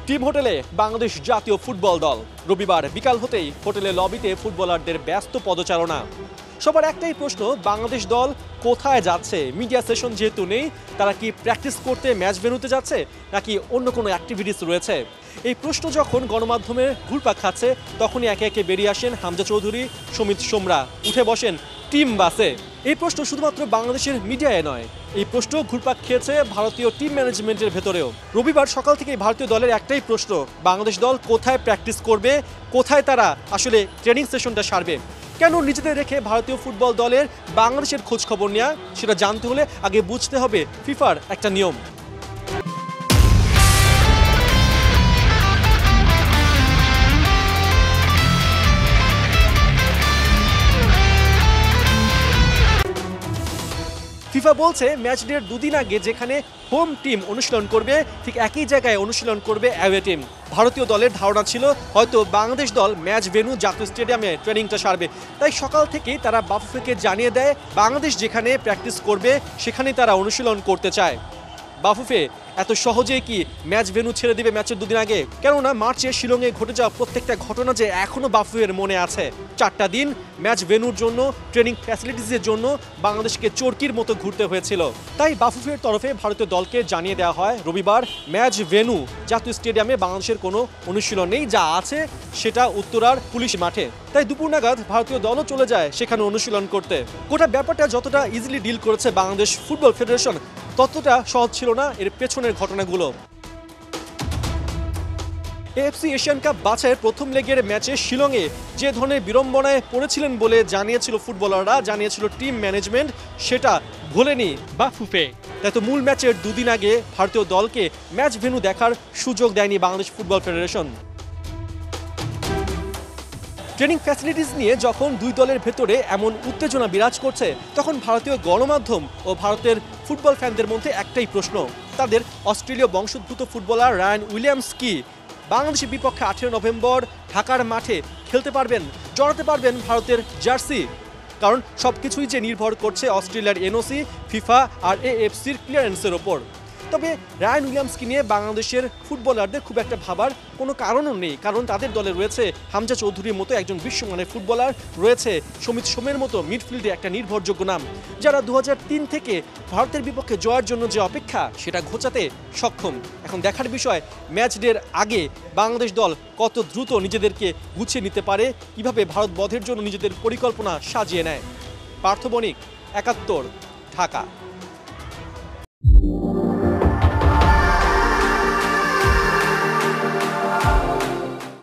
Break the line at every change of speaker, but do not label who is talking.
Team হোটেলে বাংলাদেশ জাতীয় football দল রবিবার বিকাল হতেই হোটেলের লবিতে ফুটবলারদের ব্যস্ত পদচারণা। সবার একটাই প্রশ্ন, বাংলাদেশ দল কোথায় যাচ্ছে? মিডিয়া সেশন যেহেতু নেই, তারা কি প্র্যাকটিস করতে ম্যাচ ভেন্যুতে যাচ্ছে নাকি অন্য কোনো অ্যাক্টিভিটিস রয়েছে? এই প্রশ্ন যখন গণমাধ্যমে ঘুরপাক খাচ্ছে, তখনই একে একে বেরিয়ে আসেন হামজা চৌধুরী, সমিত সোমরা, উঠে বসেন টিম বাসে। এই প্রশ্ন শুধুমাত্র বাংলাদেশের মিডিয়ায় নয়, এই প্রশ্ন ঘুরপাক খেয়েছে ভারতীয় টিম ম্যানেজমেন্টের ভেতরেও। রবিবার সকাল থেকেই ভারতীয় দলের একটাই প্রশ্ন, বাংলাদেশ দল কোথায় প্র্যাকটিস করবে, কোথায় তারা আসলে ট্রেনিং সেশনটা সারবে। কেন নিজেদের রেখে ভারতীয় ফুটবল দলের বাংলাদেশের খোঁজ খবর নেওয়া, সেটা জানতে হলে আগে বুঝতে হবে ফিফার একটা নিয়ম। ফিফা বলছে ম্যাচ ডের দুদিন আগে যেখানে হোম টিম অনুশীলন করবে, ঠিক একই জায়গায় অনুশীলন করবে অ্যাওয়ে টিম। ভারতীয় দলের ধারণা ছিল হয়তো বাংলাদেশ দল ম্যাচ ভেন্যু জাতীয় স্টেডিয়ামে ট্রেনিংটা সারবে, তাই সকাল থেকেই তারা বাফুফেকে জানিয়ে দেয় বাংলাদেশ যেখানে প্র্যাকটিস করবে সেখানেই তারা অনুশীলন করতে চায়। বাফুফে এত সহজেই কি ম্যাচ ভেন্যু ছেড়ে দিবে ম্যাচের দুদিন আগে? কেননা মার্চে শিলংয়ে ঘটে যাওয়া প্রত্যেকটা ঘটনা যে এখনো বাফুফের মনে আছে। 4টা দিন ম্যাচ ভেন্যুর জন্য, ট্রেনিং ফ্যাসিলিটিসের জন্য বাংলাদেশকে চরকির মতো ঘুরতে হয়েছিল। তাই বাফুফের তরফে ভারতীয় দলকে জানিয়ে দেওয়া হয় রবিবার ম্যাচ ভেন্যু জাতীয় স্টেডিয়ামে বাংলাদেশের কোনো অনুশীলন নেই, যা আছে সেটা উত্তরার পুলিশ মাঠে। তাই দুপুর নাগাদ ভারতীয় দলও চলে যায় সেখানে অনুশীলন করতে। গোটা ব্যাপারটা যতটা ইজিলি ডিল করেছে বাংলাদেশ ফুটবল ফেডারেশন, ততটা সহজ ছিল না এর পেছনের ঘটনাগুলো। এএফসি এশিয়ান কাপ বাছাইয়ের প্রথম লেগের ম্যাচে শিলংয়ে যে ধরনের বিড়ম্বনায় পড়েছিলেন বলে জানিয়েছিল ফুটবলাররা, জানিয়েছিল টিম ম্যানেজমেন্ট, সেটা ভোলেনি বাফুফে। তাই তো মূল ম্যাচের দুদিন আগে ভারতীয় দলকে ম্যাচ ভেন্যু দেখার সুযোগ দেয়নি Bangladesh football federation. Training facilities নিয়ে যখন দুই দলের ভেতরে এমন উত্তেজনা বিরাজ করছে, তখন ভারতীয় গণমাধ্যম ও ভারতের ফুটবল ফ্যানদের মধ্যে একটাই প্রশ্ন, তাদের অস্ট্রেলীয় বংশোদ্ভূত ফুটবলার রায়ান উইলিয়ামস কি বাংলাদেশের বিপক্ষে 18 নভেম্বর ঢাকার মাঠে খেলতে পারবেন, জড়াতে পারবেন ভারতের জার্সি? কারণ সবকিছুই যে নির্ভর করছে অস্ট্রেলিয়ার এনওসি, ফিফা আর এএফসির ক্লিয়ারেন্সের ওপর। তবে রায়ান উইলিয়ামসকে নিয়ে বাংলাদেশের ফুটবলারদের খুব একটা ভাবার কোনো কারণও নেই, কারণ তাদের দলে রয়েছে হামজা চৌধুরীর মতো একজন বিশ্বমানের ফুটবলার, রয়েছে সমিত সোমের মতো মিডফিল্ডে একটা নির্ভরযোগ্য নাম, যারা 2003 থেকে ভারতের বিপক্ষে জয়ের জন্য যে অপেক্ষা সেটা ঘোচাতে সক্ষম। এখন দেখার বিষয় ম্যাচ ডের আগে বাংলাদেশ দল কত দ্রুত নিজেদেরকে গুছিয়ে নিতে পারে, কিভাবে ভারত বধের জন্য নিজেদের পরিকল্পনা সাজিয়ে নেয়। পার্থ বণিক, 71, ঢাকা।